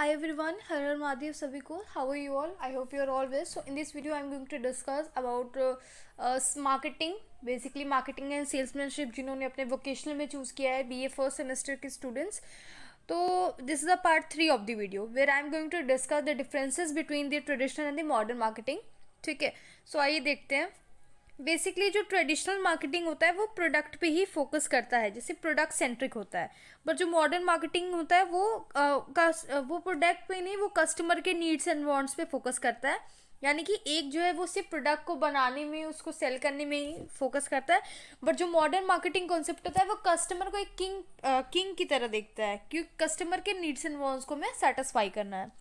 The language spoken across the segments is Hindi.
Hi everyone, Harar Madhav सभी को. How are you all? I hope you are all well. So in this video I am going to discuss about marketing, basically marketing and salesmanship जिन्होंने अपने vocational में choose किया है BA first semester के students. तो this is a part 3 of the video where I am going to discuss the differences between the traditional and the modern marketing. ठीक है, so आइए देखते हैं. बेसिकली जो ट्रेडिशनल मार्केटिंग होता है वो प्रोडक्ट पे ही फोकस करता है, जैसे प्रोडक्ट सेंट्रिक होता है. बट जो मॉडर्न मार्केटिंग होता है वो प्रोडक्ट पे नहीं, वो कस्टमर के नीड्स एंड वांट्स पे फोकस करता है. यानी कि एक जो है वो सिर्फ प्रोडक्ट को बनाने में, उसको सेल करने में ही फोकस करता है. बट जो मॉडर्न मार्केटिंग कॉन्सेप्ट होता है वो कस्टमर को एक किंग की तरह देखता है, क्योंकि कस्टमर के नीड्स एंड वांट्स को मैं सेटिस्फाई करना है.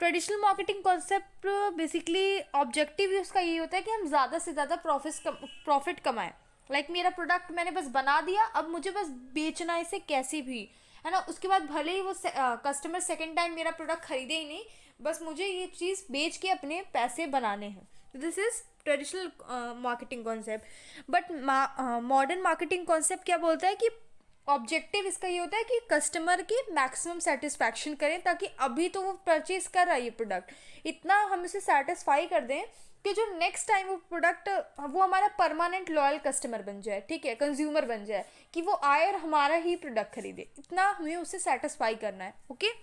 Traditional marketing concept basically objective ही उसका यही होता है कि हम ज़्यादा से ज़्यादा प्रॉफिट कमाएं. लाइक मेरा प्रोडक्ट मैंने बस बना दिया, अब मुझे बस बेचना है इसे कैसे भी, है ना. उसके बाद भले ही वो कस्टमर सेकेंड टाइम मेरा प्रोडक्ट खरीदे ही नहीं, बस मुझे ये चीज़ बेच के अपने पैसे बनाने हैं. This is traditional marketing concept. But modern marketing concept क्या बोलता है कि ऑब्जेक्टिव इसका ये होता है कि कस्टमर की मैक्सिमम सेटिस्फैक्शन करें, ताकि अभी तो वो परचेज कर रहा है ये प्रोडक्ट, इतना हम उसे सेटिस्फाई कर दें कि जो नेक्स्ट टाइम वो प्रोडक्ट वो हमारा परमानेंट लॉयल कस्टमर बन जाए, ठीक है, कंज्यूमर बन जाए, कि वो आए और हमारा ही प्रोडक्ट खरीदे. इतना हमें उसे सेटिस्फाई करना है. ओके.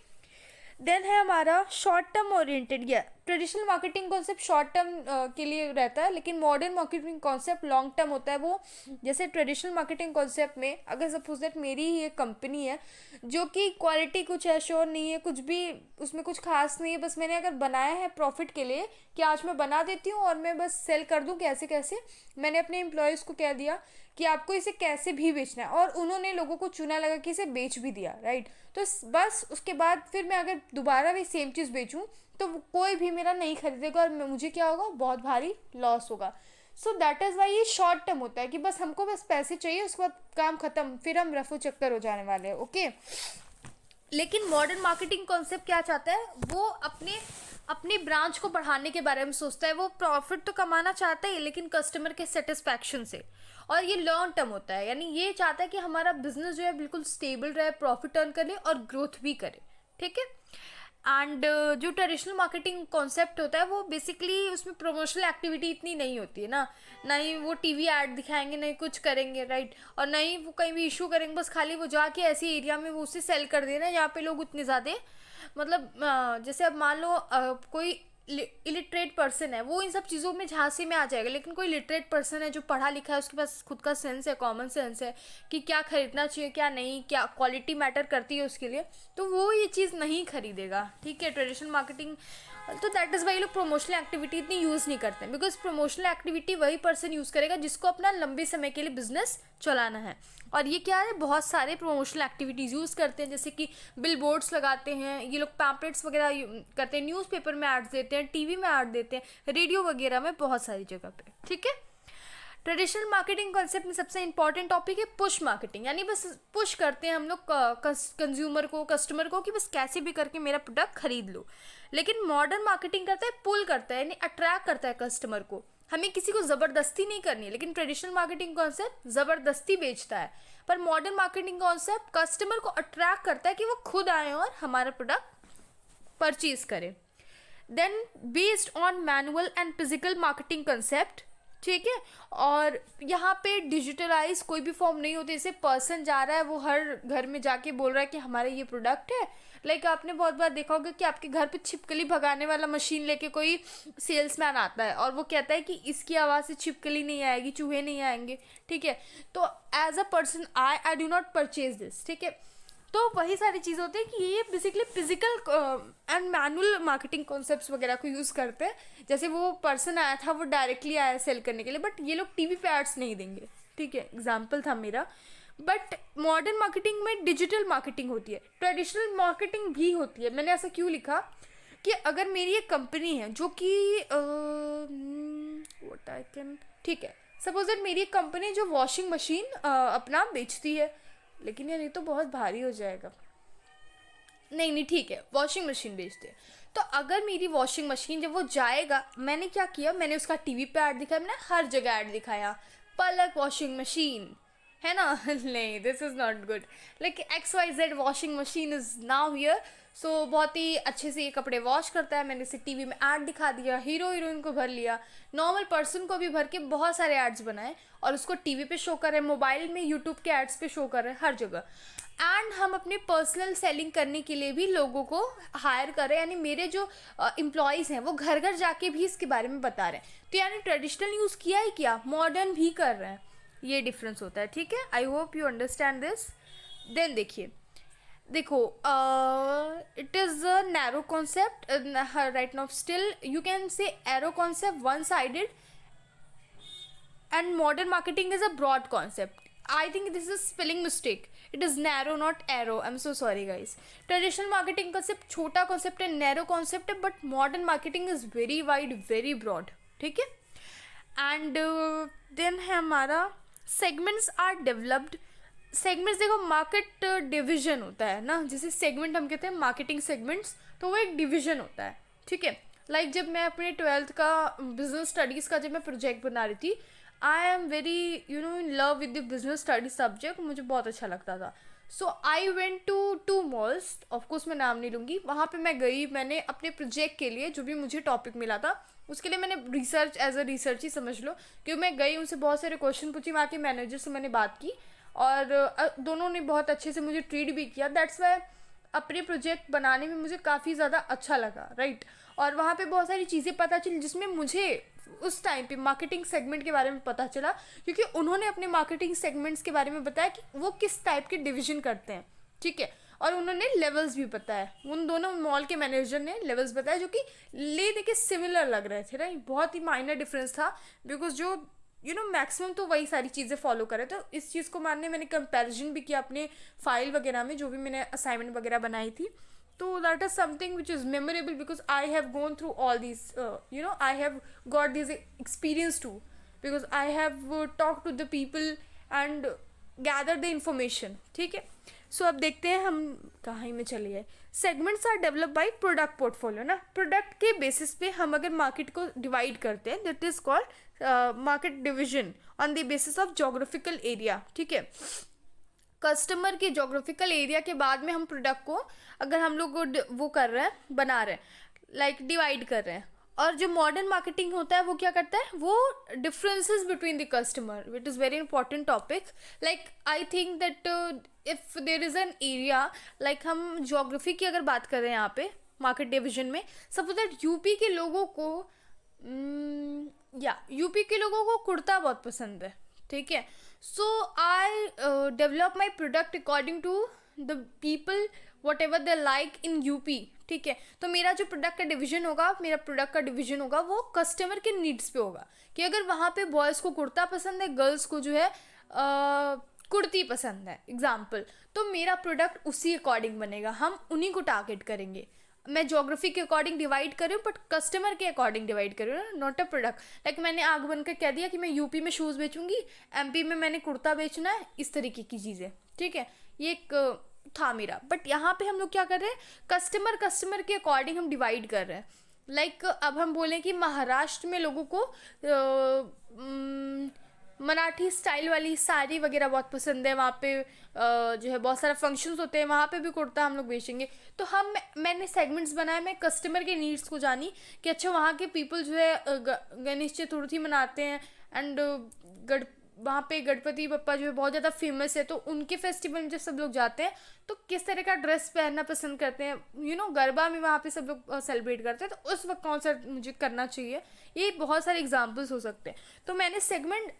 देन है हमारा शॉर्ट टर्म ओरिएंटेड. या traditional marketing concept short term के लिए रहता है, लेकिन modern marketing concept long term होता है. वो जैसे ट्रेडिशनल मार्केटिंग कॉन्सेप्ट में अगर सपोज दैट मेरी ही एक कंपनी है जो कि क्वालिटी कुछ एश्योर नहीं है, कुछ भी उसमें कुछ खास नहीं है, बस मैंने अगर बनाया है प्रॉफिट के लिए कि आज मैं बना देती हूँ और मैं बस सेल कर दूँ कैसे कैसे, मैंने अपने एम्प्लॉयज़ को कह दिया कि आपको इसे कैसे भी बेचना है, और उन्होंने लोगों को चुना लगा कि इसे बेच भी दिया, राइट. तो बस उसके बाद फिर मैं अगर दोबारा भी सेम चीज़ बेचूं तो कोई भी मेरा नहीं खरीदेगा और मुझे क्या होगा, बहुत भारी लॉस होगा. सो दैट इज़ वाई ये शॉर्ट टर्म होता है कि बस हमको बस पैसे चाहिए, उसके बाद काम खत्म, फिर हम रफू चक्कर हो जाने वाले हैं. ओके. लेकिन मॉडर्न मार्केटिंग कॉन्सेप्ट क्या चाहता है, वो अपनी ब्रांच को बढ़ाने के बारे में सोचता है. वो प्रॉफिट तो कमाना चाहता है लेकिन कस्टमर के सेटिस्फैक्शन से, और ये लॉन्ग टर्म होता है. यानी ये चाहता है कि हमारा बिजनेस जो है बिल्कुल स्टेबल रहे, प्रॉफिट अर्न करे और ग्रोथ भी करे. ठीक है. एंड जो ट्रेडिशनल मार्केटिंग कॉन्सेप्ट होता है वो बेसिकली उसमें प्रमोशनल एक्टिविटी इतनी नहीं होती है ना. ना ही वो टीवी ऐड दिखाएंगे, नहीं कुछ करेंगे, राइट. और ना ही वो कहीं भी इशू करेंगे, बस खाली वो जाके ऐसे एरिया में वो उसे सेल कर देना जहाँ पे लोग उतने ज़्यादा, मतलब जैसे अब मान लो कोई इलिटरेट पर्सन है, वो इन सब चीज़ों में झांसे में आ जाएगा. लेकिन कोई लिटरेट पर्सन है जो पढ़ा लिखा है, उसके पास खुद का सेंस है, कॉमन सेंस है कि क्या खरीदना चाहिए क्या नहीं, क्या क्वालिटी मैटर करती है उसके लिए, तो वो ये चीज़ नहीं खरीदेगा. ठीक है. ट्रेडिशनल मार्केटिंग, तो दैट इज़ वाई लोग प्रमोशनल एक्टिविटी इतनी यूज़ नहीं करते, बिकॉज प्रमोशनल एक्टिविटी वही पर्सन यूज़ करेगा जिसको अपना लंबे समय के लिए बिजनेस चलाना है. और ये क्या है, बहुत सारे प्रमोशनल एक्टिविटीज़ यूज़ करते हैं, जैसे कि बिल बोर्ड्स लगाते हैं ये लोग, पैम्पलेट्स वगैरह करते हैं, न्यूज़पेपर में ऐड देते हैं, टीवी में ऐड देते हैं, रेडियो वगैरह में, बहुत सारी जगह पे. ठीक है. ट्रेडिशनल मार्केटिंग कॉन्सेप्ट में सबसे इंपॉर्टेंट टॉपिक है पुश मार्केटिंग. यानी बस पुश करते हैं हम लोग कंज्यूमर को, कस्टमर को, कि बस कैसे भी करके मेरा प्रोडक्ट खरीद लो. लेकिन मॉडर्न मार्केटिंग करता है पुल करता है, यानी अट्रैक्ट करता है कस्टमर को. हमें किसी को ज़बरदस्ती नहीं करनी है. लेकिन ट्रेडिशनल मार्केटिंग कॉन्सेप्ट ज़बरदस्ती बेचता है, पर मॉडर्न मार्केटिंग कॉन्सेप्ट कस्टमर को अट्रैक्ट करता है कि वो खुद आए और हमारा प्रोडक्ट परचेज करें. Then based on manual and physical marketing concept. ठीक है. और यहाँ पे डिजिटलाइज कोई भी फॉर्म नहीं होती. जैसे पर्सन जा रहा है, वो हर घर में जाके बोल रहा है कि हमारा ये प्रोडक्ट है. लाइक आपने बहुत बार देखा होगा कि आपके घर पे छिपकली भगाने वाला मशीन लेके कोई सेल्समैन आता है और वो कहता है कि इसकी आवाज़ से छिपकली नहीं आएगी, चूहे नहीं आएंगे. ठीक है. तो as a person I do not purchase this. ठीक है. तो वही सारी चीज़ होती है कि ये basically physical and manual marketing concepts वगैरह को यूज़ करते हैं. जैसे वो पर्सन आया था, वो डायरेक्टली आया सेल करने के लिए, बट ये लोग टीवी पे एड्स नहीं देंगे. ठीक है. एग्जाम्पल था मेरा. बट मॉडर्न मार्केटिंग में डिजिटल मार्केटिंग होती है, ट्रेडिशनल मार्केटिंग भी होती है. मैंने ऐसा क्यों लिखा कि अगर मेरी एक कंपनी है जो कि व्हाट आई कैन, ठीक है, सपोज दैट मेरी एक कंपनी जो वॉशिंग मशीन अपना बेचती है. लेकिन यार ये तो बहुत भारी हो जाएगा. नहीं ठीक है, वॉशिंग मशीन बेचते हैं. तो अगर मेरी वॉशिंग मशीन जब वो जाएगा, मैंने क्या किया, मैंने उसका टीवी पे ऐड दिखाया, मैंने हर जगह ऐड दिखाया, पलक वॉशिंग मशीन, है ना। नहीं, this is not good. Like XYZ washing machine is now here. So बहुत ही अच्छे से ये कपड़े वॉश करता है। मैंने इसे टीवी में ऐड दिखा दिया, हीरो हीरोइन को भर लिया, नॉर्मल पर्सन को भी भर के बहुत सारे एड्स बनाए और उसको टीवी पे शो कर रहे हैं, मोबाइल में यूट्यूब के एड्स पे शो कर रहे हैं, हर जगह। एंड हम अपने पर्सनल सेलिंग करने के लिए भी लोगों को हायर कर रहे हैं, यानी मेरे जो एम्प्लॉयज़ हैं वो घर घर जाके भी इसके बारे में बता रहे हैं। तो यानी ट्रेडिशनल यूज़ किया ही किया, मॉडर्न भी कर रहे हैं। ये डिफरेंस होता है, ठीक है। I hope you understand this. Then देखिए, देखो, it is a narrow concept right now. Still you can say narrow concept one sided and modern marketing is a broad concept. I think this is a spelling mistake. It is narrow, not arrow. I'm so sorry, guys. Traditional marketing concept छोटा concept है, narrow concept है, but modern marketing is very wide, very broad. ठीक है? And then है हमारा segments are developed. सेगमेंट्स देखो, मार्केट डिवीजन होता है ना, जैसे सेगमेंट हम कहते हैं मार्केटिंग सेगमेंट्स, तो वो एक डिवीजन होता है, ठीक है। लाइक जब मैं अपने 12th का बिजनेस स्टडीज़ का जब मैं प्रोजेक्ट बना रही थी, I am very in love with the business studies subject, मुझे बहुत अच्छा लगता था। So I went to 2 malls, of course मैं नाम नहीं लूँगी, वहाँ पे मैं गई, मैंने अपने प्रोजेक्ट के लिए जो भी मुझे टॉपिक मिला था उसके लिए मैंने रिसर्च एज अ रिसर्च ही समझ लो, क्योंकि मैं गई, उनसे बहुत सारे क्वेश्चन पूछी, वहाँ के मैनेजर से मैंने बात की और दोनों ने बहुत अच्छे से मुझे ट्रीट भी किया। दैट्स वाई अपने प्रोजेक्ट बनाने में मुझे काफ़ी ज़्यादा अच्छा लगा, राइट। और वहाँ पे बहुत सारी चीज़ें पता चली जिसमें मुझे उस टाइम पे मार्केटिंग सेगमेंट के बारे में पता चला, क्योंकि उन्होंने अपने मार्केटिंग सेगमेंट्स के बारे में बताया कि वो किस टाइप के डिवीजन करते हैं, ठीक है। और उन्होंने लेवल्स भी बताया, उन दोनों मॉल के मैनेजर ने लेवल्स बताया जो कि ले दे के सिमिलर लग रहे थे, राइट। बहुत ही माइनर डिफरेंस था, बिकॉज जो मैक्सिमम तो वही सारी चीज़ें फॉलो करे। तो इस चीज़ को मानने मैंने कंपैरिजन भी किया अपने फाइल वगैरह में, जो भी मैंने असाइनमेंट वगैरह बनाई थी। तो that is something which is memorable because I have gone through all this, I have got this experience too, because I have talk to the people and gather the information, ठीक है। सो अब देखते हैं हम कहाँ में चले गए। Segments are develop by product portfolio ना, प्रोडक्ट के बेसिस पे हम अगर मार्केट को डिवाइड करते हैं, that is called market division on the basis of geographical area, ठीक है। कस्टमर के जोग्राफिकल एरिया के बाद में हम प्रोडक्ट को अगर हम लोग वो कर रहे हैं, बना रहे हैं, लाइक डिवाइड कर रहे हैं। और जो मॉडर्न मार्केटिंग होता है वो क्या करता है, वो differences between the customer, it is very important topic. Like I think that if there is an area, like हम जोग्राफी की अगर बात कर रहे हैं यहाँ पे मार्केट डिवीजन में, सपोज दैट यूपी के लोगों को यूपी के लोगों को कुर्ता बहुत पसंद है, ठीक है। So I develop my product according to the people whatever they like in UP, ठीक है। तो मेरा जो प्रोडक्ट का डिवीजन होगा, मेरा प्रोडक्ट का डिवीजन होगा वो कस्टमर के नीड्स पे होगा, कि अगर वहाँ पे बॉयज़ को कुर्ता पसंद है, गर्ल्स को जो है कुर्ती पसंद है एग्जाम्पल, तो मेरा प्रोडक्ट उसी अकॉर्डिंग बनेगा, हम उन्हीं को टारगेट करेंगे। मैं ज्योग्राफी के अकॉर्डिंग डिवाइड कर रही हूँ, बट कस्टमर के अकॉर्डिंग डिवाइड कर रही हूँ, नॉट अ प्रोडक्ट। लाइक मैंने आग बनकर कह दिया कि मैं यूपी में शूज़ बेचूंगी, एमपी में मैंने कुर्ता बेचना है, इस तरीके की चीज़ें, ठीक है। ये एक था मेरा, बट यहाँ पे हम लोग क्या कर रहे हैं, कस्टमर के अकॉर्डिंग हम डिवाइड कर रहे हैं। लाइक अब हम बोलें कि महाराष्ट्र में लोगों को मराठी स्टाइल वाली साड़ी वगैरह बहुत पसंद है, वहाँ पे जो है बहुत सारा फंक्शंस होते हैं, वहाँ पे भी कुर्ता हम लोग बेचेंगे। तो मैंने सेगमेंट्स बनाए, मैं कस्टमर के नीड्स को जानी कि अच्छा वहाँ के पीपल जो है गणेश चतुर्थी मनाते हैं, एंड वहाँ पे गणपति बप्पा जो है बहुत ज़्यादा फेमस है, तो उनके फेस्टिवल में जब सब लोग जाते हैं तो किस तरह का ड्रेस पहनना पसंद करते हैं, गरबा में वहाँ पे सब लोग सेलिब्रेट करते हैं, तो उस वक्त कौन सा मुझे करना चाहिए। ये बहुत सारे एग्जांपल्स हो सकते हैं। तो मैंने सेगमेंट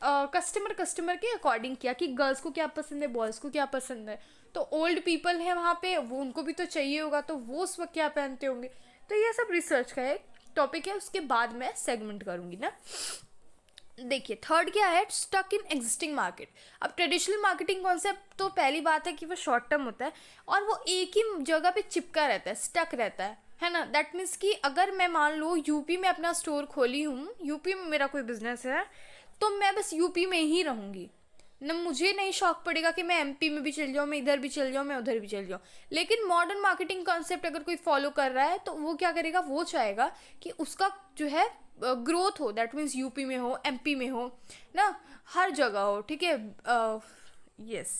कस्टमर के अकॉर्डिंग किया कि गर्ल्स को क्या पसंद है, बॉयज़ को क्या पसंद है। तो ओल्ड पीपल हैं वहाँ पे, वो उनको भी तो चाहिए होगा, तो वो उस वक्त क्या पहनते होंगे। तो ये सब रिसर्च का एक टॉपिक है, उसके बाद मैं सेगमेंट करूँगी ना। देखिए थर्ड क्या है, स्टक इन एग्जिस्टिंग मार्केट। अब ट्रेडिशनल मार्केटिंग कॉन्सेप्ट तो पहली बात है कि वो शॉर्ट टर्म होता है और वो एक ही जगह पे चिपका रहता है, स्टक रहता है ना। दैट मीन्स कि अगर मैं मान लो यूपी में अपना स्टोर खोली हूँ, यूपी में मेरा कोई बिजनेस है, तो मैं बस यूपी में ही रहूँगी न, मुझे नहीं शौक पड़ेगा कि मैं एमपी में भी चल जाऊँ, मैं इधर भी चल जाऊँ, मैं उधर भी चल जाऊँ। लेकिन मॉडर्न मार्केटिंग कॉन्सेप्ट अगर कोई फॉलो कर रहा है तो वो क्या करेगा, वो चाहेगा कि उसका जो है ग्रोथ हो, दैट मीन्स यूपी में हो, एमपी में हो ना, हर जगह हो, ठीक है। Yes,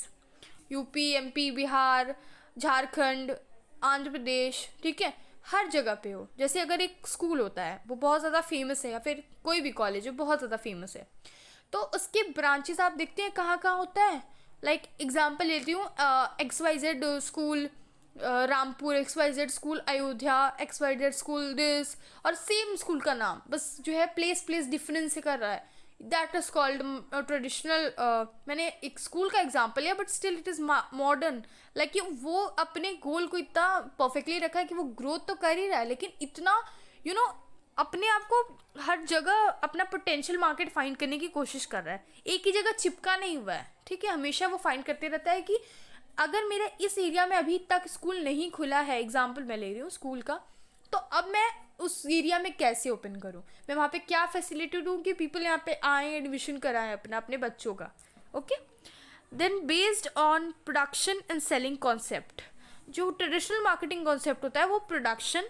UP, MP, Bihar, Jharkhand, Andhra Pradesh, ठीक है, हर जगह पे हो। जैसे अगर एक स्कूल होता है वो बहुत ज़्यादा फेमस है, या फिर कोई भी कॉलेज है बहुत ज़्यादा फेमस है, तो उसके ब्रांचेस आप देखते हैं कहाँ कहाँ होता है। लाइक एग्जांपल लेती हूँ, XYZ school Rampur, XYZ school Ayodhya, XYZ school this, और सेम स्कूल का नाम बस जो है प्लेस प्लेस डिफरेंस से कर रहा है, दैट इज कॉल्ड ट्रेडिशनल। मैंने एक स्कूल का एग्जांपल लिया but still it is modern. Like वो अपने गोल को इतना परफेक्टली रखा है कि वो ग्रोथ तो कर ही रहा है, लेकिन इतना यू you नो अपने आप को हर जगह अपना पोटेंशियल मार्केट फाइंड करने की कोशिश कर रहा है, एक ही जगह चिपका नहीं हुआ है, ठीक है। हमेशा वो फाइंड करते रहता है कि अगर मेरा इस एरिया में अभी तक स्कूल नहीं खुला है, एग्जाम्पल मैं ले रही हूँ स्कूल का, तो अब मैं उस एरिया में कैसे ओपन करूँ, मैं वहाँ पे क्या फैसिलिटी दूँ कि पीपल यहाँ पे आए, एडमिशन कराएं अपना अपने बच्चों का। Okay, then based on production and selling concept, जो ट्रेडिशनल मार्केटिंग कॉन्सेप्ट होता है वो प्रोडक्शन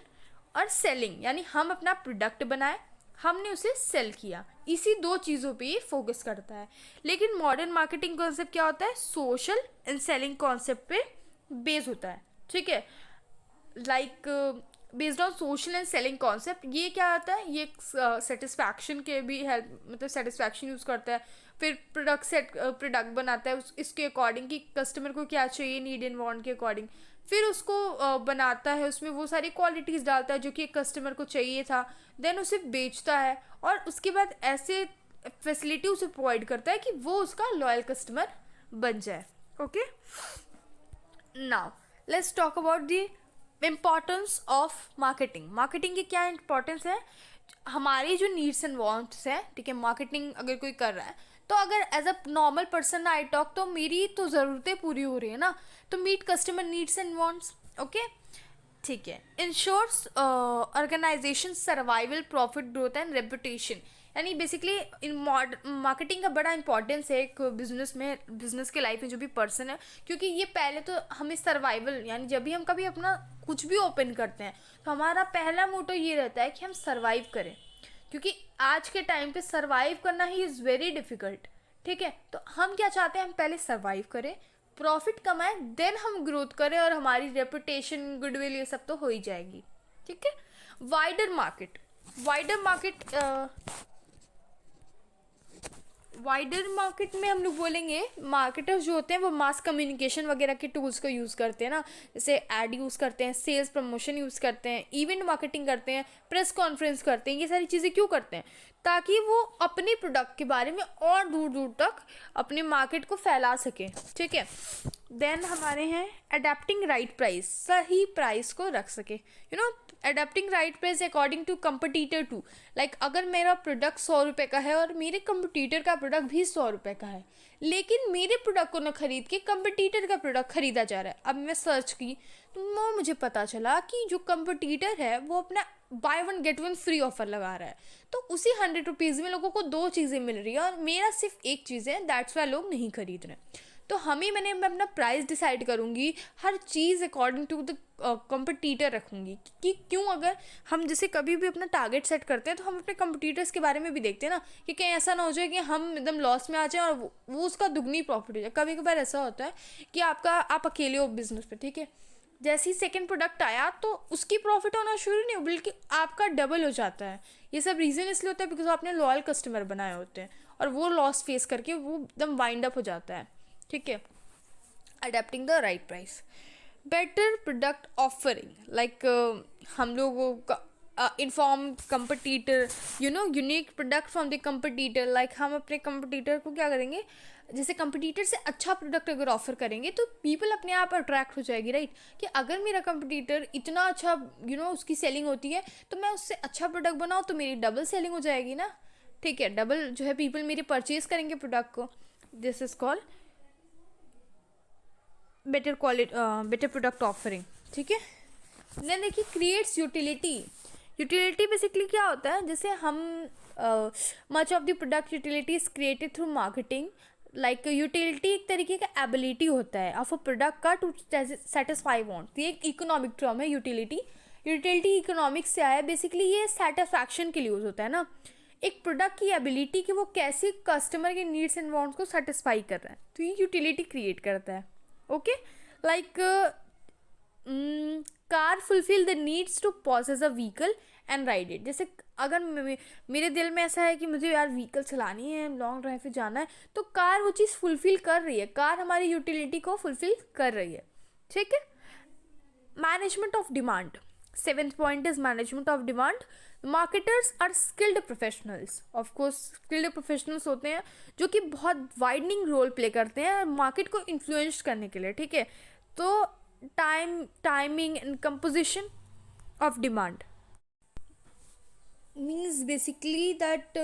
और सेलिंग, यानी हम अपना प्रोडक्ट बनाए, हमने उसे सेल किया, इसी दो चीज़ों पे ये फोकस करता है। लेकिन मॉडर्न मार्केटिंग कॉन्सेप्ट क्या होता है, सोशल एंड सेलिंग कॉन्सेप्ट पे बेस होता है, ठीक है। Like based on social and selling concept, ये क्या आता है, ये सेटिस्फैक्शन के भी हेल्प, मतलब सेटिस्फैक्शन यूज़ करता है, फिर प्रोडक्ट बनाता है इसके अकॉर्डिंग कि कस्टमर को क्या चाहिए, नीड एंड वांट के अकॉर्डिंग, फिर उसको बनाता है, उसमें वो सारी क्वालिटीज़ डालता है जो कि कस्टमर को चाहिए था, देन उसे बेचता है, और उसके बाद ऐसे फैसिलिटी उसे प्रोवाइड करता है कि वो उसका लॉयल कस्टमर बन जाए। Okay, now let's talk about the importance of marketing. Marketing की क्या इंपॉर्टेंस है, हमारी जो नीड्स एंड वांट्स है, ठीक है, मार्केटिंग अगर कोई कर रहा है तो अगर as a normal person I talk, तो मेरी तो ज़रूरतें पूरी हो रही है ना, तो meet customer needs and wants. Okay, ठीक है। Ensures organisation survival, profit, growth and reputation, यानी बेसिकली इन मार्केटिंग का बड़ा इंपॉर्टेंस है एक बिजनेस में, बिजनेस के लाइफ में जो भी पर्सन है, क्योंकि ये पहले तो हमें सर्वाइवल, यानी जब भी हम कभी अपना कुछ भी ओपन करते हैं तो हमारा पहला मोटो ये रहता है कि हम सर्वाइव करें, क्योंकि आज के टाइम पे सर्वाइव करना ही इज़ वेरी डिफ़िकल्ट, ठीक है। तो हम क्या चाहते हैं, हम पहले सर्वाइव करें, प्रॉफिट कमाएं, देन हम ग्रोथ करें, और हमारी रेपुटेशन, गुडविल, ये सब तो हो ही जाएगी, ठीक है। वाइडर मार्केट, वाइडर मार्केट में हम लोग बोलेंगे, मार्केटर्स जो होते हैं वो मास कम्युनिकेशन वगैरह के टूल्स को यूज़ करते हैं ना, जैसे एड यूज़ करते हैं, सेल्स प्रमोशन यूज़ करते हैं, इवेंट मार्केटिंग करते हैं, प्रेस कॉन्फ्रेंस करते हैं, ये सारी चीज़ें क्यों करते हैं, ताकि वो अपने प्रोडक्ट के बारे में और दूर दूर तक अपने मार्केट को फैला सकें, ठीक है। देन हमारे हैं अडेप्टिंग राइट प्राइस, सही प्राइस को रख सके, adapting right price according to competitor too. Like अगर मेरा प्रोडक्ट 100 रुपये का है और मेरे कंपटीटर का प्रोडक्ट भी 100 रुपये का है, लेकिन मेरे प्रोडक्ट को न खरीद के कंपटीटर का प्रोडक्ट खरीदा जा रहा है, अब मैं सर्च की तो मुझे पता चला कि जो कंपटीटर है वो अपना by one get one free offer लगा रहा है, तो उसी 100 रुपीज़ में लोगों को 2 चीज़ें मिल रही है और मेरा सिर्फ एक चीज़ है, दैट्स वाई लोग नहीं खरीद रहे। तो मैं अपना प्राइस डिसाइड करूँगी, हर चीज़ अकॉर्डिंग टू द कंपटीटर रखूँगी, कि क्यों, अगर हम जैसे कभी भी अपना टारगेट सेट करते हैं तो हम अपने कंपटीटर्स के बारे में भी देखते हैं ना, कि कहीं ऐसा ना हो जाए कि हम एकदम लॉस में आ जाए और वो उसका दुगनी प्रॉफिट हो जाए। कभी कभार ऐसा होता है कि आप अकेले हो बिजनेस पे, ठीक है, जैसे ही सेकंड प्रोडक्ट आया तो उसकी प्रॉफिट होना शुरू नहीं हो, बल्कि आपका डबल हो जाता है। ये सब रीज़न इसलिए होता है बिकॉज आपने लॉयल कस्टमर बनाए होते हैं, और वो लॉस फेस करके वो एकदम वाइंड अप हो जाता है, ठीक है। Adapting the right price, better product offering, like हम लोगों का inform competitor, unique product from the competitor, like हम अपने कंपटीटर को क्या करेंगे, जैसे कंपटीटर से अच्छा प्रोडक्ट अगर ऑफर करेंगे तो पीपल अपने आप अट्रैक्ट हो जाएगी, राइट, कि अगर मेरा कंपटीटर इतना अच्छा उसकी सेलिंग होती है तो मैं उससे अच्छा प्रोडक्ट बनाऊँ तो मेरी डबल सेलिंग हो जाएगी ना, ठीक है, डबल जो है पीपल मेरे परचेज करेंगे प्रोडक्ट को। This is called better quality, better product offering, ठीक है। देन देखिए क्रिएट्स यूटिलिटी, यूटिलिटी बेसिकली क्या होता है, जैसे हम much of the product utility is created through marketing, like utility एक तरीके का एबिलिटी होता है ऑफ अ प्रोडक्ट का टू सेटिस्फाई वांट, ये एक इकोनॉमिक टर्म है यूटिलिटी। यूटिलिटी इकोनॉमिक्स से आया है, बेसिकली ये सेटिस्फैक्शन के लिए यूज़ होता है ना, एक प्रोडक्ट की एबिलिटी कि वो कैसे कस्टमर के नीड्स एंड वांट्स को सेटिस्फाई कर रहा है, तो ये यूटिलिटी क्रिएट करता है. Okay, like car fulfil the needs to possess a vehicle and ride it. जैसे अगर मेरे दिल में ऐसा है कि मुझे यार व्हीकल चलानी है, लॉन्ग ड्राइव पे जाना है, तो कार वो चीज़ फुलफिल कर रही है, कार हमारी यूटिलिटी को फुलफिल कर रही है. ठीक है. Management of demand. Seventh point is management of demand. Marketers are skilled professionals. Of course skilled professionals होते हैं जो कि बहुत वाइडनिंग रोल प्ले करते हैं मार्केट को इन्फ्लुएंस करने के लिए. ठीक है. तो timing and composition of demand means basically that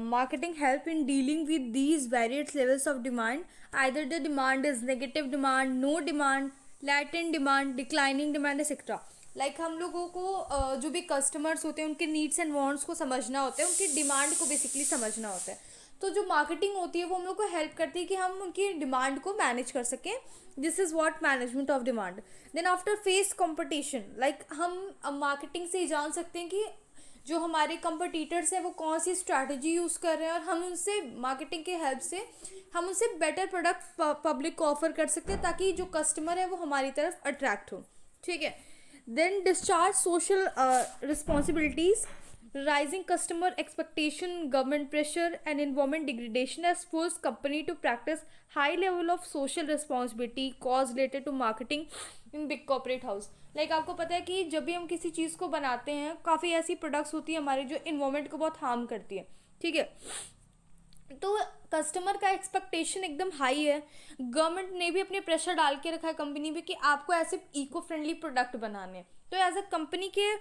marketing help in dealing with these various levels of demand. Either the demand is negative demand, no demand, latent demand, declining demand, etc. Like हम लोगों को जो भी कस्टमर्स होते हैं उनके नीड्स एंड वांट्स को समझना होता है, उनकी डिमांड को बेसिकली समझना होता है. तो जो मार्केटिंग होती है वो हम लोग को हेल्प करती है कि हम उनकी डिमांड को मैनेज कर सकें. This is what management of demand. Then after face competition, like हम मार्केटिंग से ही जान सकते हैं कि जो हमारे कंपटीटर्स हैं वो कौन सी स्ट्रैटेजी यूज़ कर रहे हैं, और हम उनसे मार्केटिंग के हेल्प से हम उनसे बेटर प्रोडक्ट पब्लिक को ऑफर कर सकते हैं ताकि जो कस्टमर है वो हमारी तरफ अट्रैक्ट हो. ठीक है. Then discharge social responsibilities. Rising customer expectation, government pressure and environment degradation has forced company to practice high level of social responsibility cause related to marketing in big corporate house. Like आपको पता है कि जब भी हम किसी चीज़ को बनाते हैं, काफ़ी ऐसी प्रोडक्ट्स होती है हमारे जो इन्वायरमेंट को बहुत हार्म करती है. ठीक है. तो कस्टमर का एक्सपेक्टेशन एकदम हाई है. गवर्नमेंट ने भी अपने प्रेशर डाल के रखा है कंपनी पे कि आपको ऐसे इको फ्रेंडली प्रोडक्ट बनाने हैं. तो एज अ कंपनी के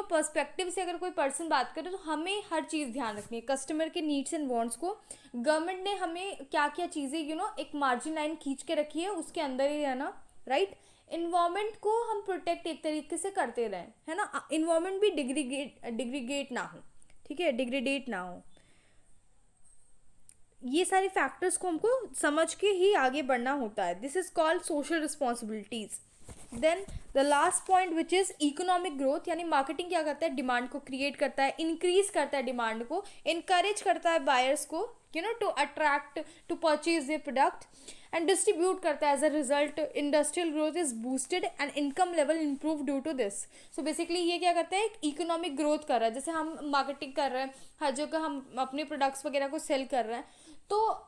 पर्सपेक्टिव से अगर कोई पर्सन बात करे तो हमें हर चीज़ ध्यान रखनी है. कस्टमर के नीड्स एंड वांट्स को गवर्नमेंट ने हमें क्या क्या चीज़ें एक मार्जिन लाइन खींच के रखी है, उसके अंदर ही रहना. राइट. इन्वायरमेंट को हम प्रोटेक्ट एक तरीके से करते रहें, है ना. इन्वायरमेंट भी डिग्रीगेट ना हो. ठीक है. डिग्रेडेट ना हो. ये सारे फैक्टर्स को हमको समझ के ही आगे बढ़ना होता है. This is called social responsibilities. Then the last point which is economic growth. यानी मार्केटिंग क्या करता है, डिमांड को क्रिएट करता है, इंक्रीज करता है डिमांड को, इनकरेज करता है बायर्स को to attract to purchase their product and distribute करता है. As a result industrial growth is boosted and income level improve due to this. So basically ये क्या करता है, एक इकोनॉमिक ग्रोथ कर रहा है. जैसे हम मार्केटिंग कर रहे हैं, हर जगह हम अपने प्रोडक्ट्स वगैरह को सेल कर रहे हैं, तो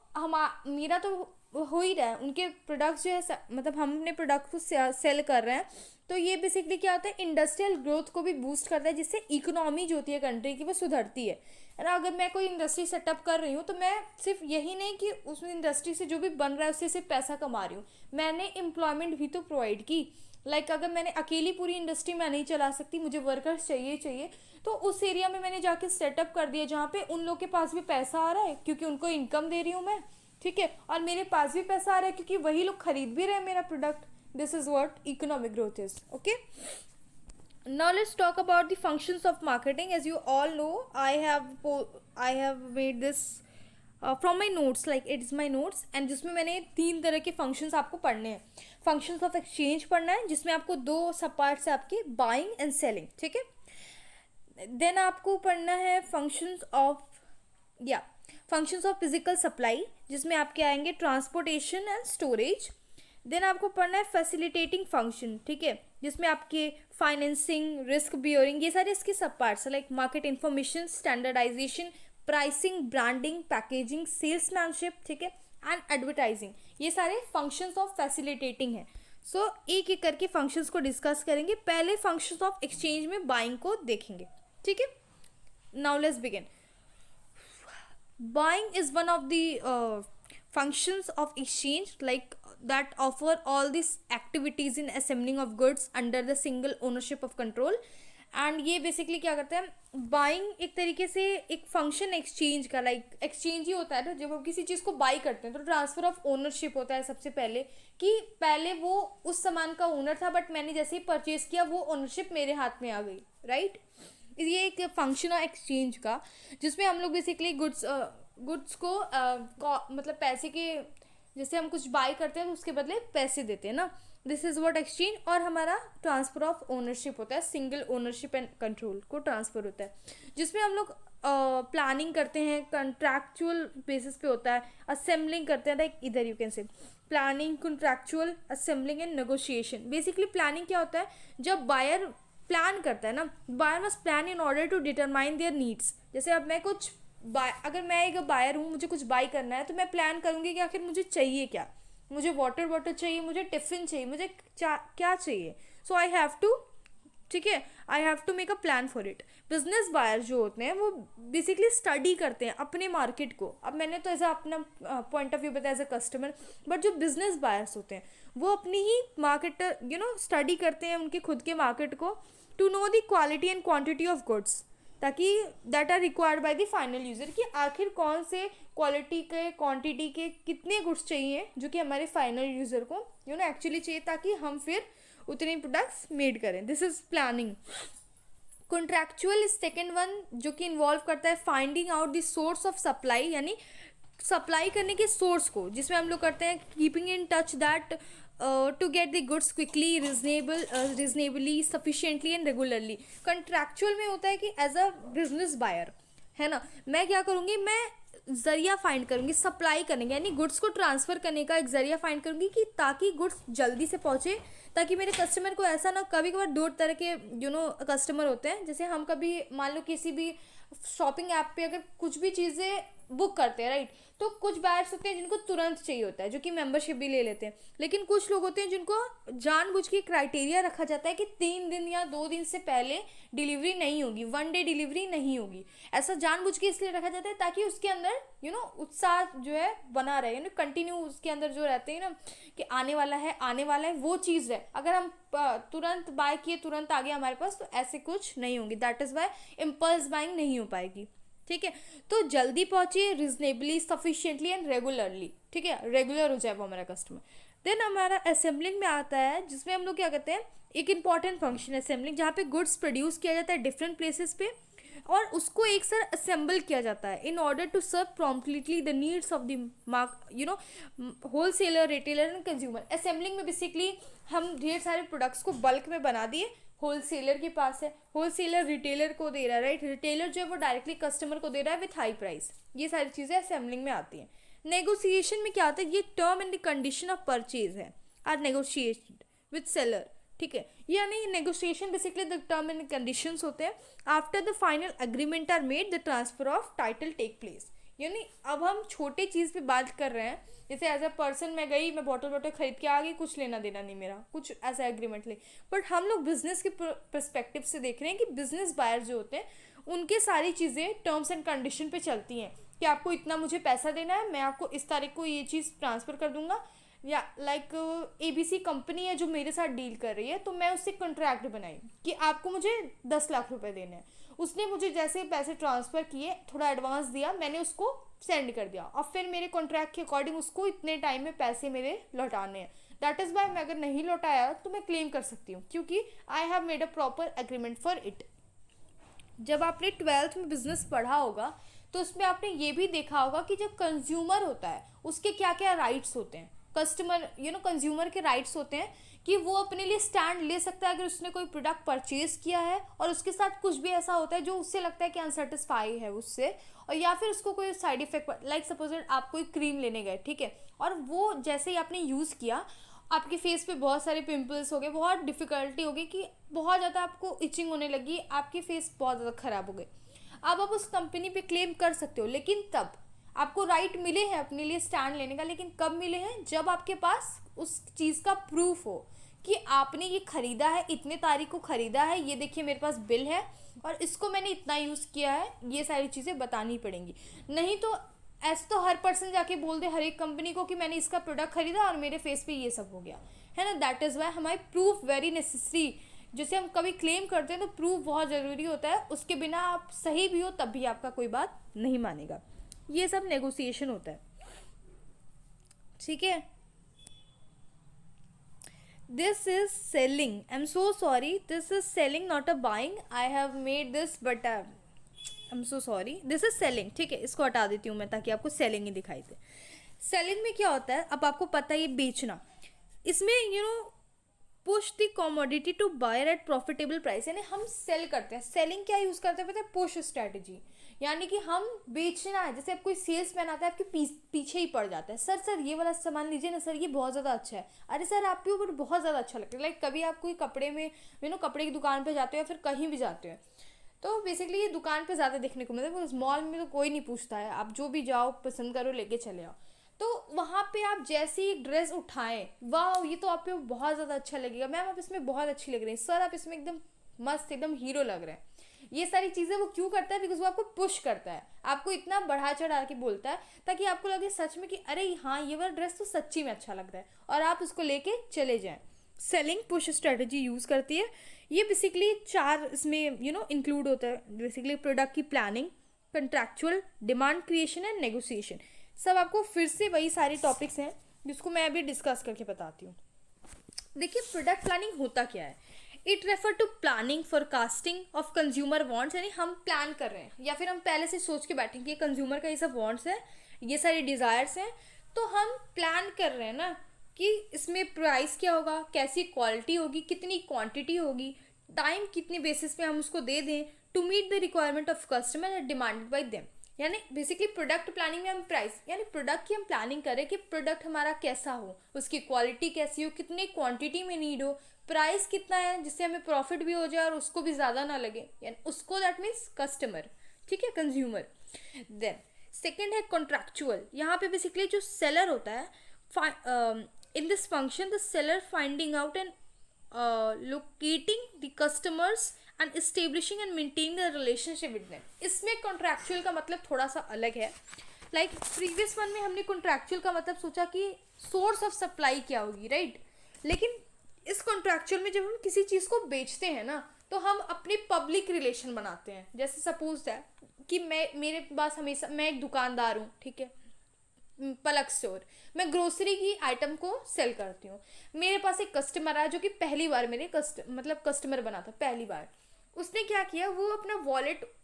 मेरा तो हो ही रहा है. उनके प्रोडक्ट्स जो है मतलब हम अपने प्रोडक्ट को सेल कर रहे हैं, तो ये बेसिकली क्या होता है, इंडस्ट्रियल ग्रोथ को भी बूस्ट करता है, जिससे इकोनॉमी जो होती है कंट्री की वो सुधरती है ना. अगर मैं कोई इंडस्ट्री सेटअप कर रही हूँ तो मैं सिर्फ यही नहीं कि उस इंडस्ट्री से जो भी बन रहा है उससे सिर्फ पैसा कमा रही हूँ, मैंने एम्प्लॉयमेंट भी तो प्रोवाइड की. लाइक अगर मैंने अकेली पूरी इंडस्ट्री मैं नहीं चला सकती, मुझे वर्कर्स चाहिए, तो उस एरिया में मैंने जाके सेटअप कर दिया जहाँ पे उन लोग के पास भी पैसा आ रहा है क्योंकि उनको इनकम दे रही हूँ मैं. ठीक है. और मेरे पास भी पैसा आ रहा है क्योंकि वही लोग खरीद भी रहे हैं मेरा product. This is what economic growth is. Okay. Now let's talk about the functions of marketing. As you all know, I have made this from my notes, like it is my notes, and जिसमें मैंने 3 तरह के functions आपको पढ़ने हैं. Functions of exchange पढ़ना है जिसमें आपको 2 सब पार्ट्स है आपके, buying and selling. ठीक है. देन आपको पढ़ना है फंक्शंस ऑफ फिजिकल सप्लाई, जिसमें आपके आएंगे ट्रांसपोर्टेशन एंड स्टोरेज. देन आपको पढ़ना है फैसिलिटेटिंग फंक्शन. ठीक है. जिसमें आपके फाइनेंसिंग, रिस्क बियरिंग, ये सारे इसके सब पार्ट्स है. Like market information, standardisation, pricing, branding, packaging, salesmanship. ठीक है. And advertising. ये सारे फंक्शंस ऑफ फैसिलिटेटिंग है. सो एक एक करके फंक्शंस को डिस्कस करेंगे. पहले फंक्शंस ऑफ एक्सचेंज में बाइंग को देखेंगे. ठीक है. Now let's begin. Buying is one of the functions of exchange, like that offer all these activities in assembling of goods under the single ownership of control. And ये बेसिकली क्या करते हैं, बाइंग एक तरीके से एक फंक्शन एक्सचेंज का, लाइक एक्सचेंज ही होता है. तो जब हम किसी चीज़ को बाई करते हैं तो ट्रांसफ़र ऑफ ओनरशिप होता है सबसे पहले, कि पहले वो उस सामान का ओनर था बट मैंने जैसे ही परचेज किया वो ओनरशिप मेरे हाथ में आ गई. राइट. ये एक फंक्शन है एक्सचेंज का, जिसमें हम लोग बेसिकली गुड्स को मतलब पैसे के, जैसे हम कुछ बाय करते हैं तो उसके बदले पैसे देते हैं ना. This is what exchange. और हमारा ट्रांसफ़र ऑफ ओनरशिप होता है, सिंगल ओनरशिप एंड कंट्रोल को ट्रांसफ़र होता है, जिसमें हम लोग प्लानिंग करते हैं, कंट्रैक्चुअल बेसिस पे होता है, असेंबलिंग करते हैं, लाइक इधर you can say planning, contractual, assembling and negotiation. Basically planning क्या होता है, जब बायर प्लान करता है ना, buyer must plan in order to determine their needs. जैसे अब मैं कुछ अगर मैं एक बायर हूँ, मुझे कुछ बाई करना है, तो मैं प्लान करूँगी कि आखिर मुझे चाहिए क्या, मुझे वाटर बॉटल चाहिए, मुझे टिफ़िन चाहिए, मुझे क्या चाहिए, सो आई हैव टू, ठीक है, I have to make a plan for it. Business buyer जो होते हैं वो बेसिकली स्टडी करते हैं अपने मार्केट को। अब मैंने तो एज अपना पॉइंट ऑफ व्यू बताया एज अ कस्टमर, बट जो बिजनेस बायर्स होते हैं वो अपनी ही मार्केट स्टडी करते हैं उनके खुद के मार्केट को, to know the quality and quantity of goods, ताकि that are required by the final user, कि आखिर कौन से क्वालिटी के, क्वांटिटी के कितने गुड्स चाहिए जो कि हमारे फाइनल यूज़र को एक्चुअली चाहिए, ताकि हम फिर उतने प्रोडक्ट्स मेड करें। This is planning. Contractual is second one, जो कि इन्वॉल्व करता है finding out the source of supply, यानी सप्लाई करने के सोर्स को, जिसमें हम लोग करते हैं keeping in touch that to get the goods quickly, reasonably, sufficiently and regularly. Contractual में होता है कि एज अ बिजनेस बायर, है ना, मैं क्या करूँगी, मैं ज़रिया फाइंड करूँगी सप्लाई करने का, यानी गुड्स को ट्रांसफ़र करने का एक ज़रिया फाइंड करूँगी कि ताकि गुड्स जल्दी से पहुँचे, ताकि मेरे कस्टमर को ऐसा ना, कभी कभार दो तरह के कस्टमर होते हैं। जैसे हम कभी मान लो किसी भी शॉपिंग ऐप पे अगर कुछ भी चीज़ें बुक करते हैं, राइट, तो कुछ बायर्स होते हैं जिनको तुरंत चाहिए होता है, जो कि मेंबरशिप भी ले लेते हैं। लेकिन कुछ लोग होते हैं जिनको जानबूझ के क्राइटेरिया रखा जाता है कि 3 दिन या 2 दिन से पहले डिलीवरी नहीं होगी, 1 डे डिलीवरी नहीं होगी। ऐसा जानबूझ के इसलिए रखा जाता है ताकि उसके अंदर उत्साह जो है बना रहे, कंटिन्यू उसके अंदर जो रहते हैं ना कि आने वाला है, आने वाला है, वो चीज़ है। अगर हम तुरंत बाय किए, तुरंत आ गया हमारे पास, तो ऐसे कुछ नहीं होंगी। That is why impulse buying नहीं हो पाएगी, ठीक है। तो जल्दी पहुंचे, रिजनेबली, सफिशिएंटली एंड रेगुलरली, ठीक है, रेगुलर हो जाए वो हमारा कस्टमर। देन हमारा असेंबलिंग में आता है, जिसमें हम लोग क्या करते हैं, एक इंपॉर्टेंट फंक्शन है असेंबलिंग, जहाँ पे गुड्स प्रोड्यूस किया जाता है डिफरेंट प्लेसेस पे, और उसको एक साथ असेंबल किया जाता है in order to serve promptly the needs of the wholesaler, retailer and consumer. Assembling में बेसिकली हम ढेर सारे प्रोडक्ट्स को बल्क में बना दिए, होलसेलर के पास है, होलसेलर रिटेलर को दे रहा है, राइट, रिटेलर जो है वो डायरेक्टली कस्टमर को दे रहा है विथ हाई प्राइस। ये सारी चीज़ें असेंबलिंग में आती हैं। नेगोशिएशन में क्या आता है, ये term and the condition of purchase है, आर नेगोशिएशन विथ सेलर, ठीक है। यानी negotiation basically the term and conditions होते हैं। After the final agreement are made, the transfer of title take place. यानी अब हम छोटे चीज़ पे बात कर रहे हैं, जैसे एज अ पर्सन मैं गई, मैं बॉटल खरीद के आ गई, कुछ लेना देना नहीं मेरा, कुछ ऐसा एग्रीमेंट ले। बट हम लोग बिजनेस के पर्सपेक्टिव से देख रहे हैं कि बिजनेस बायर जो होते हैं उनके सारी चीज़ें टर्म्स एंड कंडीशन पे चलती हैं, कि आपको इतना मुझे पैसा देना है, मैं आपको इस तारीख को ये चीज़ ट्रांसफ़र कर दूंगा, या लाइक ABC कंपनी है जो मेरे साथ डील कर रही है, तो मैं उससे कॉन्ट्रैक्ट बनाई कि आपको मुझे 10 लाख रुपए देने हैं। उसने मुझे जैसे पैसे ट्रांसफ़र किए, थोड़ा एडवांस दिया, मैंने उसको सेंड कर दिया, और फिर मेरे कॉन्ट्रैक्ट के अकॉर्डिंग उसको इतने टाइम में पैसे मेरे लौटाने हैं। दैट इज़ वाई मैं अगर नहीं लौटाया तो मैं क्लेम कर सकती हूँ, क्योंकि I have made a proper agreement for it. जब आपने 12th में बिजनेस पढ़ा होगा तो उसमें आपने ये भी देखा होगा कि जब कंज्यूमर होता है उसके क्या क्या राइट्स होते हैं। कस्टमर कंज्यूमर के राइट्स होते हैं कि वो अपने लिए स्टैंड ले सकता है अगर उसने कोई प्रोडक्ट परचेज किया है और उसके साथ कुछ भी ऐसा होता है जो उससे लगता है कि अनसेटिस्फाई है उससे, और या फिर उसको कोई साइड इफेक्ट, लाइक सपोज आप कोई क्रीम लेने गए, ठीक है, और वो जैसे ही आपने यूज़ किया आपके फेस पे बहुत सारे पिंपल्स हो गए, बहुत डिफ़िकल्टी हो गई, कि बहुत ज़्यादा आपको इचिंग होने लगी, आपके फेस बहुत ज़्यादा ख़राब हो गए। अब आप उस कंपनी पे क्लेम कर सकते हो, लेकिन तब आपको राइट मिले हैं अपने लिए स्टैंड लेने का, लेकिन कब मिले हैं, जब आपके पास उस चीज़ का प्रूफ हो कि आपने ये ख़रीदा है, इतने तारीख को ख़रीदा है, ये देखिए मेरे पास बिल है और इसको मैंने इतना यूज़ किया है, ये सारी चीज़ें बतानी पड़ेंगी। नहीं तो ऐसे तो हर पर्सन जाके बोल दे हर एक कंपनी को कि मैंने इसका प्रोडक्ट ख़रीदा और मेरे फेस पे ये सब हो गया, है ना। दैट इज़ वाई हमारे प्रूफ वेरी नेसेसरी। जैसे हम कभी क्लेम करते हैं तो प्रूफ बहुत ज़रूरी होता है, उसके बिना आप सही भी हो तब भी आपका कोई बात नहीं मानेगा। ये सब नेगोशिएशन होता है, ठीक है। This is selling, I am so sorry, this is selling not a buying, I have made this but I am so sorry, this is selling, ठीक है। इसको हटा देती हूँ मैं ताकि आपको सेलिंग ही दिखाई दे। सेलिंग में क्या होता है, अब आपको पता है ये बेचना, इसमें push the commodity to buyer at profitable price, यानी हम सेल करते हैं। सेलिंग क्या यूज़ करते हैं पता है? पुश स्ट्रैटेजी, यानी कि हम बेचना है। जैसे अब कोई सेल्स मैन आता है आपके पीछे ही पड़ जाता है, सर ये वाला सामान लीजिए ना सर, ये बहुत ज़्यादा अच्छा है, अरे सर आपके ऊपर बहुत ज़्यादा अच्छा लगता है। लाइक कभी आप कोई कपड़े में कपड़े की दुकान पे जाते हो या फिर कहीं भी जाते हो, तो बेसिकली ये दुकान पे ज़्यादा देखने को मिलता है। मॉल में तो कोई नहीं पूछता है, आप जो भी जाओ पसंद करो लेके चले आओ। तो वहाँ पे आप जैसे ही ड्रेस उठाएं, वाह ये तो आप पे बहुत ज़्यादा अच्छा लगेगा, मैम आप इसमें बहुत अच्छी लग रही हैं, सर आप इसमें एकदम मस्त एकदम हीरो लग रहे हैं। ये सारी चीज़ें वो क्यों करता है? बिकॉज वो आपको पुश करता है, आपको इतना बढ़ा चढ़ा के बोलता है ताकि आपको लगे सच में कि अरे हाँ ये वाला ड्रेस तो सच्ची में अच्छा लग रहा है, और आप उसको लेके चले जाएं। सेलिंग पुश स्ट्रेटजी यूज़ करती है। ये बेसिकली 4 इसमें इंक्लूड होता है। बेसिकली प्रोडक्ट की planning, contractual, demand creation and negotiation. सब आपको फिर से वही सारे टॉपिक्स हैं जिसको मैं अभी डिस्कस करके बताती हूँ। देखिए प्रोडक्ट प्लानिंग होता क्या है? It refer to planning forecasting of consumer wants, यानी हम प्लान कर रहे हैं या फिर हम पहले से सोच के बैठेंगे कंज्यूमर का ये सब वांट्स है, ये सारे डिज़ायर्स हैं, तो हम प्लान कर रहे हैं ना कि इसमें प्राइस क्या होगा, कैसी क्वालिटी होगी, कितनी क्वांटिटी होगी, टाइम कितने बेसिस पे हम उसको दे दें to meet the requirement of customer and demanded by them. यानी बेसिकली प्रोडक्ट प्लानिंग में हम प्राइस यानी प्रोडक्ट की हम प्लानिंग करें कि प्रोडक्ट हमारा कैसा हो, उसकी क्वालिटी कैसी हो, कितनी क्वांटिटी में नीड हो, प्राइस कितना है जिससे हमें प्रॉफिट भी हो जाए और उसको भी ज़्यादा ना लगे, यानी उसको, दैट मीन्स कस्टमर, ठीक है, कंज्यूमर। देन सेकेंड है कॉन्ट्रैक्चुअल। यहाँ पे बेसिकली जो सेलर होता है, in this function the seller finding out and locating the customers and establishing and maintaining the relationship with them. इसमें कॉन्ट्रैक्चुअल का मतलब थोड़ा सा अलग है। लाइक प्रीवियस वन में हमने कॉन्ट्रैक्चुअल का मतलब सोचा कि सोर्स ऑफ सप्लाई क्या होगी, राइट? लेकिन इस कॉन्ट्रैक्चुअल में जब हम किसी चीज़ को बेचते हैं ना, तो हम अपनी पब्लिक रिलेशन बनाते हैं। जैसे सपोज है कि मेरे पास हमेशा, मैं एक दुकानदार हूँ, ठीक है, पलक स्टोर, मैं ग्रोसरी की आइटम को सेल करती हूँ। मेरे पास एक कस्टमर आया जो कि पहली बार मेरे कस्टमर बना था, पहली बार। उसने क्या किया, वो अपना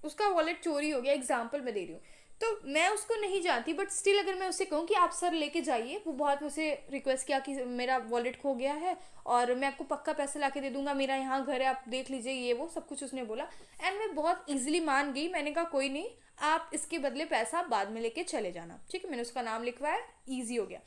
उसका वॉलेट चोरी हो गया, एग्जाम्पल मैं दे रही हूँ। तो मैं उसको नहीं जानती, बट स्टिल अगर मैं उससे कहूँ कि आप सर लेके जाइए, वो बहुत मुझसे रिक्वेस्ट किया कि मेरा वॉलेट खो गया है और मैं आपको पक्का पैसा ला के दे दूंगा, मेरा यहाँ घर है, आप देख लीजिए, ये वो सब कुछ उसने बोला। एंड मैं बहुत ईजिली मान गई। मैंने कहा कोई नहीं, आप इसके बदले पैसा बाद में लेके चले जाना, ठीक है। मैंने उसका नाम लिखवाया, ईजी हो गया।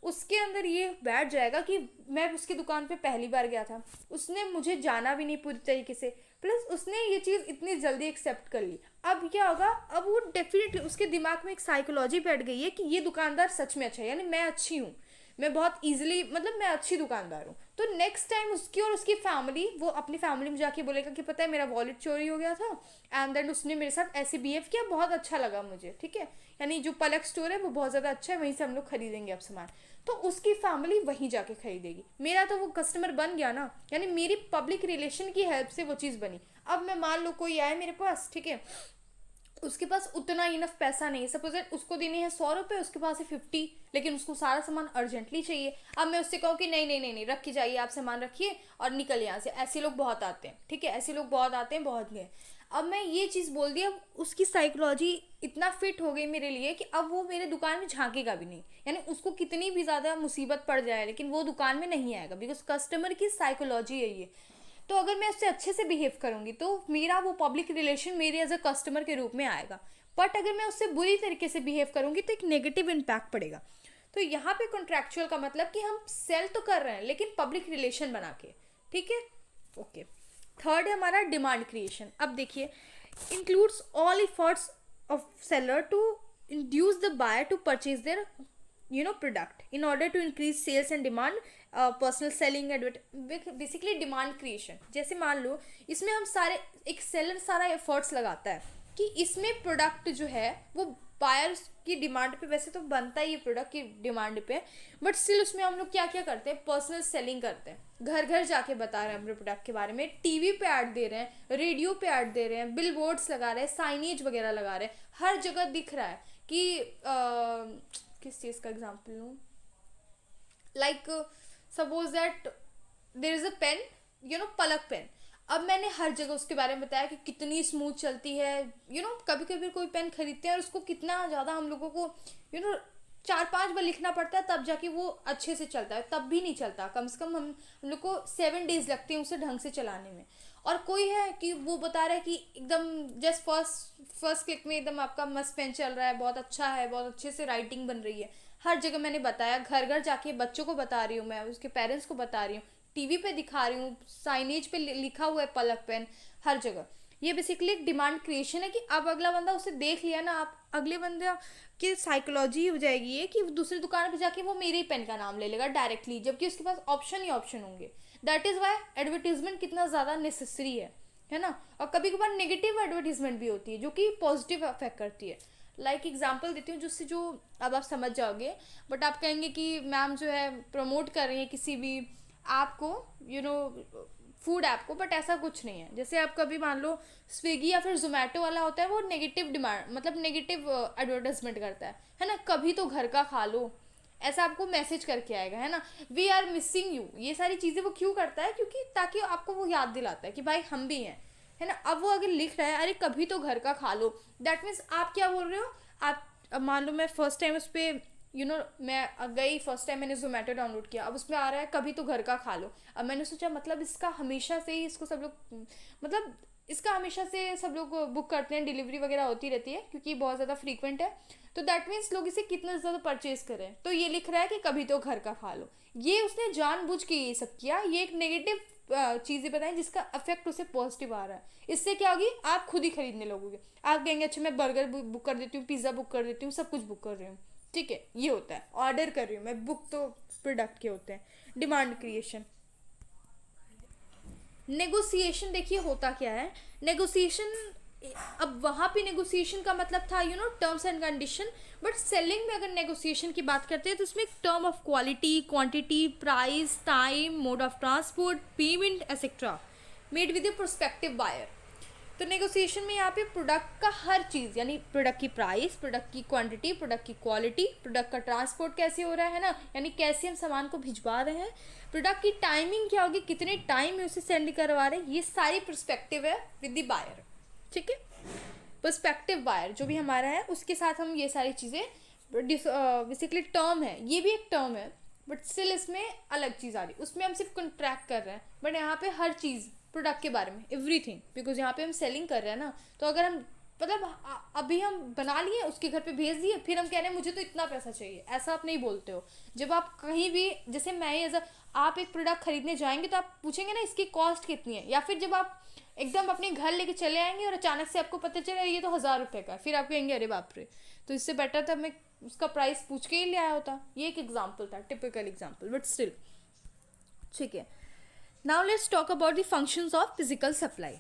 उसके अंदर ये बैठ जाएगा कि मैं उसकी दुकान पे पहली बार गया था, उसने मुझे जाना भी नहीं पूरी तरीके से, प्लस उसने ये चीज़ इतनी जल्दी एक्सेप्ट कर ली। अब क्या होगा, अब वो डेफिनेटली उसके दिमाग में एक साइकोलॉजी बैठ गई है कि ये दुकानदार सच में अच्छा है, यानी मैं अच्छी हूँ, मैं बहुत ईजिली, मतलब मैं अच्छी दुकानदार हूँ। तो नेक्स्ट टाइम उसकी और उसकी फैमिली, वो अपनी फैमिली में जाके बोलेगा कि पता है मेरा वॉलेट चोरी हो गया था एंड देन उसने मेरे साथ ऐसे बिहेव किया, बहुत अच्छा लगा मुझे, ठीक है। यानी जो पलक स्टोर है वो बहुत ज़्यादा अच्छा है, वहीं से हम लोग खरीदेंगे अब सामान। तो उसकी फैमिली वहीं जाके खरीदेगी। मेरा तो वो कस्टमर बन गया ना, यानी मेरी पब्लिक रिलेशन की हेल्प से वो चीज़ बनी। अब मैं मान लो कोई आए मेरे पास, ठीक है, उसके पास उतना इनफ पैसा नहीं है, सपोज उसको देने हैं 100 रुपये, उसके पास है 50, लेकिन उसको सारा सामान अर्जेंटली चाहिए। अब मैं उससे कहूँ कि नहीं नहीं नहीं नहीं, रख के जाइए, आप सामान रखिए और निकल यहाँ से। ऐसे लोग बहुत आते हैं, ठीक है, ऐसे लोग बहुत आते हैं, बहुत गए। अब मैं ये चीज़ बोल दी, अब उसकी साइकोलॉजी इतना फिट हो गई मेरे लिए कि अब वो मेरे दुकान में झांकेगा भी नहीं, यानी उसको कितनी भी ज़्यादा मुसीबत पड़ जाए लेकिन वो दुकान में नहीं आएगा, बिकॉज कस्टमर की साइकोलॉजी है ये। तो अगर मैं उससे अच्छे से बिहेव करूँगी तो मेरा वो पब्लिक रिलेशन मेरे एज अ कस्टमर के रूप में आएगा। बट अगर मैं उससे बुरी तरीके से बिहेव करूँगी तो एक नेगेटिव इम्पैक्ट पड़ेगा। तो यहाँ पे कॉन्ट्रैक्चुअल का मतलब कि हम सेल तो कर रहे हैं लेकिन पब्लिक रिलेशन बना के, ठीक है, ओके। थर्ड है हमारा डिमांड क्रिएशन। अब देखिए, includes all efforts of seller to induce the buyer to purchase their product in order to increase sales and demand, personal selling, basically demand creation. जैसे मान लो इसमें हम सारे, एक सेलर सारा एफर्ट्स लगाता है कि इसमें प्रोडक्ट जो है वो बायर्स की डिमांड पे, वैसे तो बनता ही है प्रोडक्ट की डिमांड पे, बट स्टिल उसमें हम लोग क्या क्या करते हैं, पर्सनल सेलिंग करते हैं, घर घर जाके बता रहे हैं अपने प्रोडक्ट के बारे में, टीवी पे ऐड दे रहे हैं, रेडियो पे ऐड दे रहे हैं, बिल बोर्ड्स लगा रहे हैं, साइनेज वगैरह लगा रहे हैं, हर जगह दिख रहा है कि किस चीज़ का एग्जाम्पल लूँ, like suppose that there is a pen, Palak pen. अब मैंने हर जगह उसके बारे में बताया कि कितनी स्मूथ चलती है, कभी कभी कोई पेन खरीदते हैं और उसको कितना ज़्यादा हम लोगों को 4-5 बार लिखना पड़ता है तब जाके वो अच्छे से चलता है, तब भी नहीं चलता, कम से कम हम लोग को 7 डेज लगते हैं उसे ढंग से चलाने में। और कोई है कि वो बता रहा है कि एकदम जस्ट फर्स्ट क्लिक में एकदम आपका मस्त पेन चल रहा है, बहुत अच्छा है, बहुत अच्छे से राइटिंग बन रही है। हर जगह मैंने बताया, घर घर जाके बच्चों को बता रही हूँ, मैं उसके पेरेंट्स को बता रही हूँ, टीवी पे दिखा रही हूँ, साइनेज पे लिखा हुआ है पलक पेन, हर जगह। ये बेसिकली एक डिमांड क्रिएशन है कि अब अगला बंदा उसे देख लिया ना, आप अगले बंदा की साइकोलॉजी हो जाएगी ये कि दूसरी दुकान पे जाके वो मेरे ही पेन का नाम ले लेगा डायरेक्टली, जबकि उसके पास ऑप्शन ही ऑप्शन होंगे। दैट इज़ वाई एडवर्टीजमेंट कितना ज़्यादा नेसेसरी है ना। और कभी कभार नेगेटिव एडवर्टीजमेंट भी होती है जो कि पॉजिटिव अफेक्ट करती है। लाइक एग्जांपल देती हूँ जिससे जो अब आप समझ जाओगे, बट आप कहेंगे कि मैम जो है प्रमोट कर रही है किसी भी ऐप को, यू नो फूड ऐप को, बट ऐसा कुछ नहीं है। जैसे आप कभी मान लो स्विगी या फिर जोमेटो वाला होता है, वो नेगेटिव डिमांड मतलब नेगेटिव एडवर्टाइजमेंट करता है ना, कभी तो घर का खा लो, ऐसा आपको मैसेज करके आएगा, है ना, वी आर मिसिंग यू, ये सारी चीज़ें वो क्यों करता है, क्योंकि ताकि आपको वो याद दिलाता है कि भाई हम भी हैं, है ना। अब वो अगर लिख रहा है अरे कभी तो घर का खा लो, दैट मीन्स आप क्या बोल रहे हो, आप अब मान लो मैं फर्स्ट टाइम उस पर मैं गई, फर्स्ट टाइम मैंने जोमेटो डाउनलोड किया, अब उसमें आ रहा है कभी तो घर का खा लो। अब मैंने सोचा मतलब इसका हमेशा से ही इसको सब लोग मतलब इसका हमेशा से सब लोग बुक करते हैं, डिलीवरी वगैरह होती रहती है क्योंकि बहुत ज़्यादा फ्रीक्वेंट है, तो दैट मीन्स लोग इसे कितना ज़्यादा परचेज करें, तो ये लिख रहा है कि कभी तो घर का खा लो। ये उसने जानबूझ के ये सब किया, ये एक नेगेटिव चीज़ें बताएं जिसका अफेक्ट उसे पॉजिटिव आ रहा है। इससे क्या होगी, आप खुद ही खरीदने लगोगे, आप कहेंगे अच्छा मैं बर्गर बुक कर देती हूँ, पिज़्ज़ा बुक कर देती हूँ, सब कुछ बुक कर रही हूँ, ठीक है। ये होता है ऑर्डर कर रही हूँ मैं, बुक तो प्रोडक्ट के होते हैं। Demand creation. नेगोशिएशन देखिए होता क्या है, नेगोशिएशन अब वहाँ पे नेगोशिएशन का मतलब था terms and condition, but selling में अगर नेगोशिएशन की बात करते हैं तो उसमें एक term of quality, quantity, price, time, mode of transport, payment etcetera made with a prospective buyer. तो नेगोशिएशन में यहाँ पे प्रोडक्ट का हर चीज़, यानी प्रोडक्ट की प्राइस, प्रोडक्ट की क्वांटिटी, प्रोडक्ट की क्वालिटी, प्रोडक्ट का ट्रांसपोर्ट कैसे हो रहा है ना, यानी कैसे हम सामान को भिजवा रहे हैं, प्रोडक्ट की टाइमिंग क्या होगी, कितने टाइम में उसे सेंड करवा रहे हैं, ये सारी पर्सपेक्टिव है विद द बायर, ठीक है। पर्सपेक्टिव बायर जो भी हमारा है उसके साथ हम ये सारी चीज़ें बेसिकली टर्म है, ये भी एक टर्म है, बट स्टिल इसमें अलग चीज़ आ रही है, उसमें हम सिर्फ कॉन्ट्रैक्ट कर रहे हैं, बट यहाँ पे हर चीज़ प्रोडक्ट के बारे में एवरीथिंग, बिकॉज यहाँ पे हम सेलिंग कर रहे हैं ना। तो अगर हम मतलब अभी हम बना लिए, उसके घर पे भेज दिए, फिर हम कह रहे हैं मुझे तो इतना पैसा चाहिए, ऐसा आप नहीं बोलते हो। जब आप कहीं भी, जैसे मैं एज आप एक प्रोडक्ट खरीदने जाएंगे तो आप पूछेंगे ना इसकी कॉस्ट कितनी है, या फिर जब आप एकदम अपने घर लेके चले आएंगे और अचानक से आपको पता चला ये तो 1000 रुपये का है, फिर आप कहेंगे अरे बाप रे, तो इससे बेटर था मैं उसका प्राइस पूछ के ही ले आया होता। ये एक एग्जाम्पल था, टिपिकल एग्जाम्पल, बट स्टिल ठीक है। Now let's talk about the functions of physical supply.